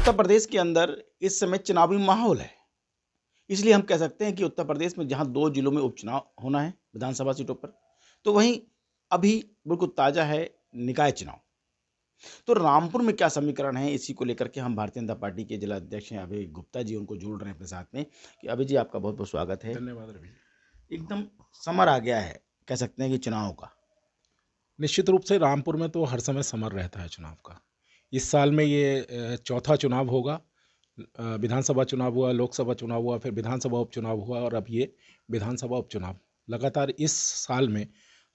उत्तर प्रदेश के अंदर इस समय चुनावी माहौल है। इसलिए हम कह सकते हैं कि उत्तर प्रदेश में जहाँ 2 जिलों में उपचुनाव होना है विधानसभा सीटों पर, तो वहीं अभी बिल्कुल ताज़ा है निकाय चुनाव। तो रामपुर में क्या समीकरण है, इसी को लेकर के हम भारतीय जनता पार्टी के जिला अध्यक्ष हैं अभय गुप्ता जी, उनको जोड़ रहे हैं अपने साथ में कि अभय जी, आपका बहुत-बहुत स्वागत है। धन्यवाद रवि जी। एकदम समर आ गया है, कह सकते हैं कि चुनाव का। निश्चित रूप से रामपुर में तो हर समय समर रहता है चुनाव का। इस साल में ये चौथा चुनाव होगा। विधानसभा चुनाव हुआ, लोकसभा चुनाव हुआ, फिर विधानसभा उपचुनाव हुआ और अब ये विधानसभा उपचुनाव। लगातार इस साल में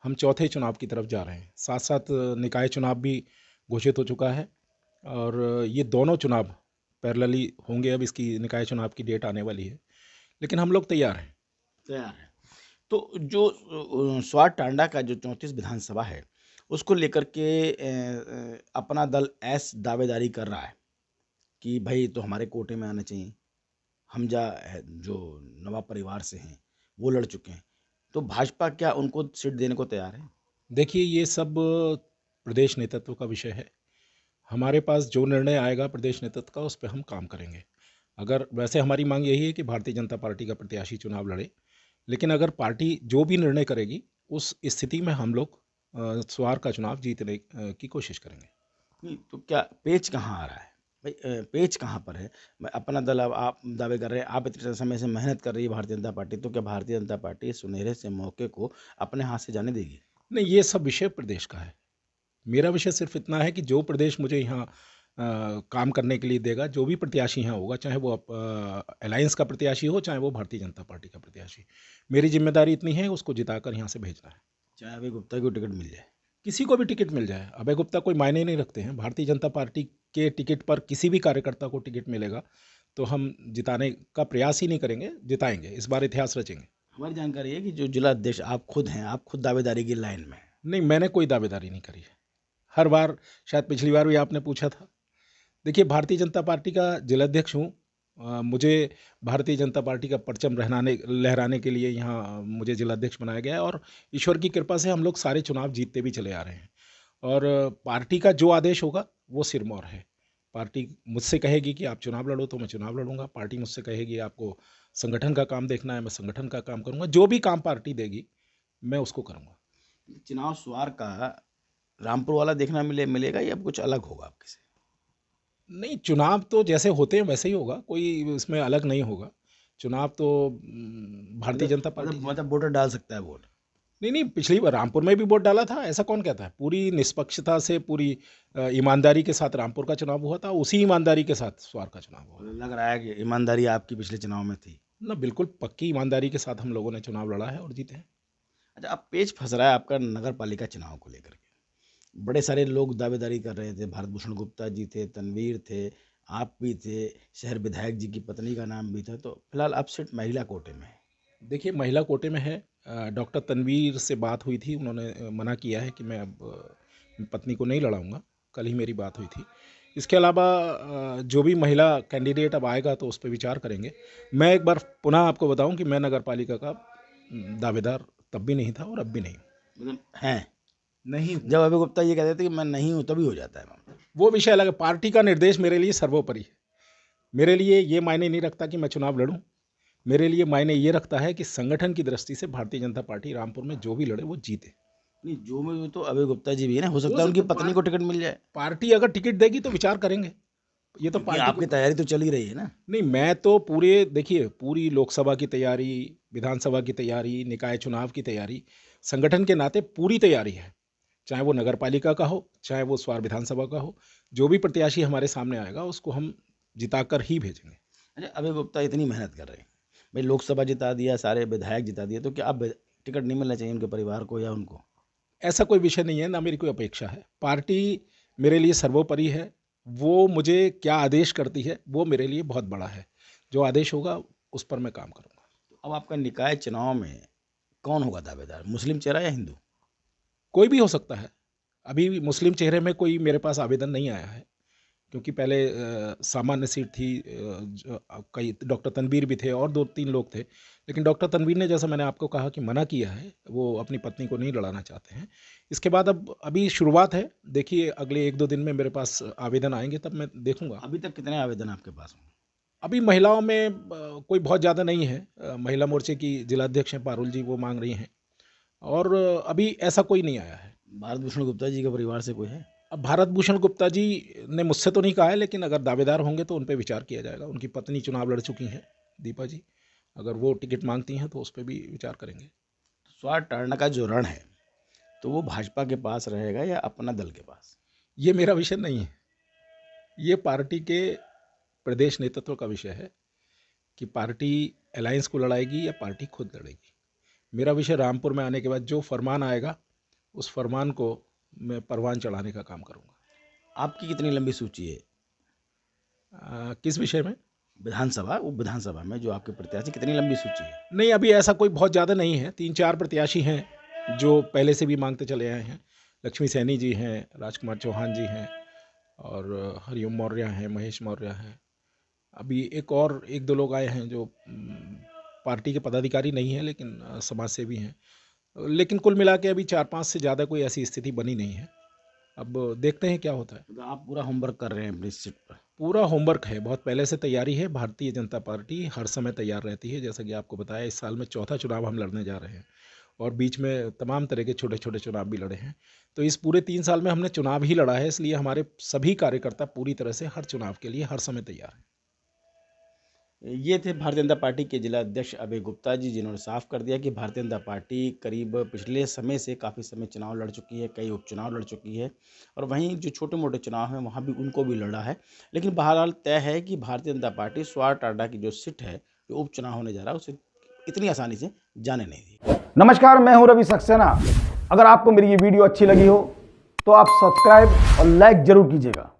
हम चौथे चुनाव की तरफ जा रहे हैं। साथ साथ निकाय चुनाव भी घोषित हो चुका है और ये दोनों चुनाव पैरेलली होंगे। अब इसकी निकाय चुनाव की डेट आने वाली है, लेकिन हम लोग तैयार हैं। तैयार है। तो जो स्वार टांडा का जो 34 विधानसभा है, उसको लेकर के अपना दल दावेदारी कर रहा है कि भाई तो हमारे कोटे में आने चाहिए। हमजा है जो नवाब परिवार से हैं, वो लड़ चुके हैं। तो भाजपा क्या उनको सीट देने को तैयार है? देखिए, ये सब प्रदेश नेतृत्व का विषय है। हमारे पास जो निर्णय आएगा प्रदेश नेतृत्व का, उस पे हम काम करेंगे। अगर वैसे हमारी मांग यही है कि भारतीय जनता पार्टी का प्रत्याशी चुनाव लड़े, लेकिन अगर पार्टी जो भी निर्णय करेगी उस स्थिति में हम लोग स्वार का चुनाव जीतने की कोशिश करेंगे। नहीं तो क्या पेच कहाँ आ रहा है भाई? पेच कहाँ पर है? मैं अपना दल, अब आप दावे कर रहे हैं, आप इतने समय से मेहनत कर रही है भारतीय जनता पार्टी, तो क्या भारतीय जनता पार्टी इस सुनहरे से मौके को अपने हाथ से जाने देगी? नहीं, ये सब विषय प्रदेश का है। मेरा विषय सिर्फ इतना है कि जो प्रदेश मुझे यहाँ काम करने के लिए देगा, जो भी प्रत्याशी यहाँ होगा, चाहे वो अलायंस का प्रत्याशी हो, चाहे वो भारतीय जनता पार्टी का प्रत्याशी, मेरी जिम्मेदारी इतनी है उसको जिताकर यहाँ से भेजना है। चाहे अभय गुप्ता को टिकट मिल जाए? किसी को भी टिकट मिल जाए, अभय गुप्ता कोई मायने नहीं रखते हैं। भारतीय जनता पार्टी के टिकट पर किसी भी कार्यकर्ता को टिकट मिलेगा तो हम जिताने का प्रयास ही नहीं करेंगे, जिताएंगे। इस बार इतिहास रचेंगे। हमारी जानकारी है कि जो जिला अध्यक्ष आप खुद हैं, आप खुद दावेदारी की लाइन में हैं। नहीं, मैंने कोई दावेदारी नहीं करी है। हर बार, शायद पिछली बार भी आपने पूछा था। देखिए, भारतीय जनता पार्टी का जिलाध्यक्ष हूँ। मुझे भारतीय जनता पार्टी का परचम लहराने के लिए यहाँ मुझे जिलाध्यक्ष बनाया गया है और ईश्वर की कृपा से हम लोग सारे चुनाव जीतते भी चले आ रहे हैं। और पार्टी का जो आदेश होगा वो सिरमौर है। पार्टी मुझसे कहेगी कि आप चुनाव लड़ो तो मैं चुनाव लड़ूंगा। पार्टी मुझसे कहेगी आपको संगठन का काम देखना है, मैं संगठन का काम करूंगा। जो भी काम पार्टी देगी मैं उसको करूंगा। चुनाव स्वार का रामपुर वाला देखना मिलेगा या कुछ अलग होगा आपके से? नहीं, चुनाव तो जैसे होते हैं वैसे ही होगा, कोई इसमें अलग नहीं होगा। चुनाव तो भारतीय जनता पार्टी। मतलब वोटर डाल सकता है वोट? नहीं नहीं, पिछली बार रामपुर में भी वोट डाला था, ऐसा कौन कहता है। पूरी निष्पक्षता से, पूरी ईमानदारी के साथ रामपुर का चुनाव हुआ था। उसी ईमानदारी के साथ स्वार का चुनाव हुआ। लग रहा है कि ईमानदारी आपकी पिछले चुनाव में थी। ना, बिल्कुल पक्की ईमानदारी के साथ हम लोगों ने चुनाव लड़ा है और जीते हैं। अच्छा, अब पेच फंस रहा है आपका नगर पालिका चुनाव को लेकर के। बड़े सारे लोग दावेदारी कर रहे थे, भारत भूषण गुप्ता जी थे, तनवीर थे, आप भी थे, शहर विधायक जी की पत्नी का नाम भी था। तो फिलहाल अब सीट महिला कोटे में है। देखिए, महिला कोटे में है। डॉक्टर तनवीर से बात हुई थी, उन्होंने मना किया है कि मैं अब पत्नी को नहीं लड़ाऊंगा। कल ही मेरी बात हुई थी। इसके अलावा जो भी महिला कैंडिडेट अब आएगा तो उस पर विचार करेंगे। मैं एक बार पुनः आपको बताऊं कि मैं नगर पालिका का दावेदार तब भी नहीं था और अब भी नहीं हूँ। मतलब हैं? नहीं हूँ। जब अभय गुप्ता ये कहते थे कि मैं नहीं हूँ, तभी हो जाता है मामला। वो विषय अलग है। पार्टी का निर्देश मेरे लिए सर्वोपरि है। मेरे लिए ये मायने नहीं रखता कि मैं चुनाव लड़ूं। मेरे लिए मायने ये रखता है कि संगठन की दृष्टि से भारतीय जनता पार्टी रामपुर में जो भी लड़े वो जीते। नहीं, जो में तो अभय गुप्ता जी भी है ना, हो सकता है उनकी सकता पत्नी को टिकट मिल जाए। पार्टी अगर टिकट देगी तो विचार करेंगे। ये तो क्योंकि पार्टी आपकी को। तैयारी तो चल ही रही है ना। नहीं, मैं तो पूरे, देखिए, पूरी लोकसभा की तैयारी, विधानसभा की तैयारी, निकाय चुनाव की तैयारी, संगठन के नाते पूरी तैयारी है। चाहे वो नगर पालिका का हो, चाहे वो स्वार विधानसभा का हो, जो भी प्रत्याशी हमारे सामने आएगा उसको हम जिताकर ही भेजेंगे। अच्छा, अभय गुप्ता इतनी मेहनत कर रहे हैं, भाई लोकसभा जिता दिया, सारे विधायक जिता दिए, तो क्या अब टिकट नहीं मिलना चाहिए उनके परिवार को या उनको? ऐसा कोई विषय नहीं है, ना मेरी कोई अपेक्षा है। पार्टी मेरे लिए सर्वोपरि है। वो मुझे क्या आदेश करती है वो मेरे लिए बहुत बड़ा है। जो आदेश होगा उस पर मैं काम करूँगा। तो अब आपका निकाय चुनाव में कौन होगा दावेदार, मुस्लिम चेहरा या हिंदू? कोई भी हो सकता है। अभी मुस्लिम चेहरे में कोई मेरे पास आवेदन नहीं आया है। क्योंकि पहले सामान्य सीट थी, कई डॉक्टर तनवीर भी थे और 2-3 लोग थे, लेकिन डॉक्टर तनवीर ने, जैसा मैंने आपको कहा, कि मना किया है, वो अपनी पत्नी को नहीं लड़ाना चाहते हैं। इसके बाद अब अभी शुरुआत है, देखिए अगले 1-2 दिन में मेरे पास आवेदन आएंगे, तब मैं देखूंगा। अभी तक कितने आवेदन आपके पास होंगे? अभी महिलाओं में कोई बहुत ज़्यादा नहीं है। महिला मोर्चे की जिलाध्यक्ष हैं पारुल जी, वो मांग रही हैं, और अभी ऐसा कोई नहीं आया है। भारत भूषण गुप्ता जी के परिवार से कोई है? अब भारत भूषण गुप्ता जी ने मुझसे तो नहीं कहा है, लेकिन अगर दावेदार होंगे तो उन पर विचार किया जाएगा। उनकी पत्नी चुनाव लड़ चुकी हैं, दीपा जी, अगर वो टिकट मांगती हैं तो उस पर भी विचार करेंगे। स्वार टारना का जो रण है, तो वो भाजपा के पास रहेगा या अपना दल के पास? ये मेरा विषय नहीं है, ये पार्टी के प्रदेश नेतृत्व का विषय है कि पार्टी अलायंस को लड़ाएगी या पार्टी खुद लड़ेगी। मेरा विषय रामपुर में आने के बाद जो फरमान आएगा, उस फरमान को मैं परवान चढ़ाने का काम करूंगा। आपकी कितनी लंबी सूची है किस विषय में? विधानसभा, उप विधानसभा में जो आपके प्रत्याशी, कितनी लंबी सूची है? नहीं, अभी ऐसा कोई बहुत ज़्यादा नहीं है। 3-4 प्रत्याशी हैं जो पहले से भी मांगते चले आए हैं। लक्ष्मी सैनी जी हैं, राजकुमार चौहान जी हैं, और हरिओम मौर्य हैं, महेश मौर्य हैं। अभी एक 1-2 लोग आए हैं जो पार्टी के पदाधिकारी नहीं हैं, लेकिन समाज सेवी हैं। लेकिन कुल मिला के अभी 4-5 से ज़्यादा कोई ऐसी स्थिति बनी नहीं है। अब देखते हैं क्या होता है। तो आप पूरा होमवर्क कर रहे हैं अपनी सीट पर? पूरा होमवर्क है, बहुत पहले से तैयारी है। भारतीय जनता पार्टी हर समय तैयार रहती है। जैसा कि आपको बताया, इस साल में चौथा चुनाव हम लड़ने जा रहे हैं, और बीच में तमाम तरह के छोटे छोटे चुनाव भी लड़े हैं। तो इस पूरे 3 साल में हमने चुनाव ही लड़ा है, इसलिए हमारे सभी कार्यकर्ता पूरी तरह से हर चुनाव के लिए हर समय तैयार हैं। ये थे भारतीय जनता पार्टी के जिला अध्यक्ष अभय गुप्ता जी, जिन्होंने साफ कर दिया कि भारतीय जनता पार्टी करीब पिछले समय से काफ़ी समय चुनाव लड़ चुकी है, कई उपचुनाव लड़ चुकी है, और वहीं जो छोटे मोटे चुनाव हैं वहाँ भी उनको भी लड़ा है। लेकिन बहरहाल तय है कि भारतीय जनता पार्टी स्वार टारडा की जो सीट है, जो उपचुनाव होने जा रहा है, उसे इतनी आसानी से जाने नहीं दी। नमस्कार, मैं हूं रवि सक्सेना। अगर आपको मेरी ये वीडियो अच्छी लगी हो तो आप सब्सक्राइब और लाइक जरूर कीजिएगा,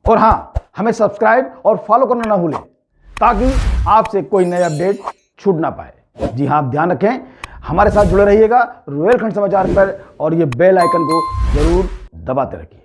और हाँ, हमें सब्सक्राइब और फॉलो करना ना भूलें, ताकि आपसे कोई नया अपडेट छूट ना पाए। जी हाँ, आप ध्यान रखें, हमारे साथ जुड़े रहिएगा रुहेलखंड समाचार पर, और ये बेल आइकन को जरूर दबाते रखिए।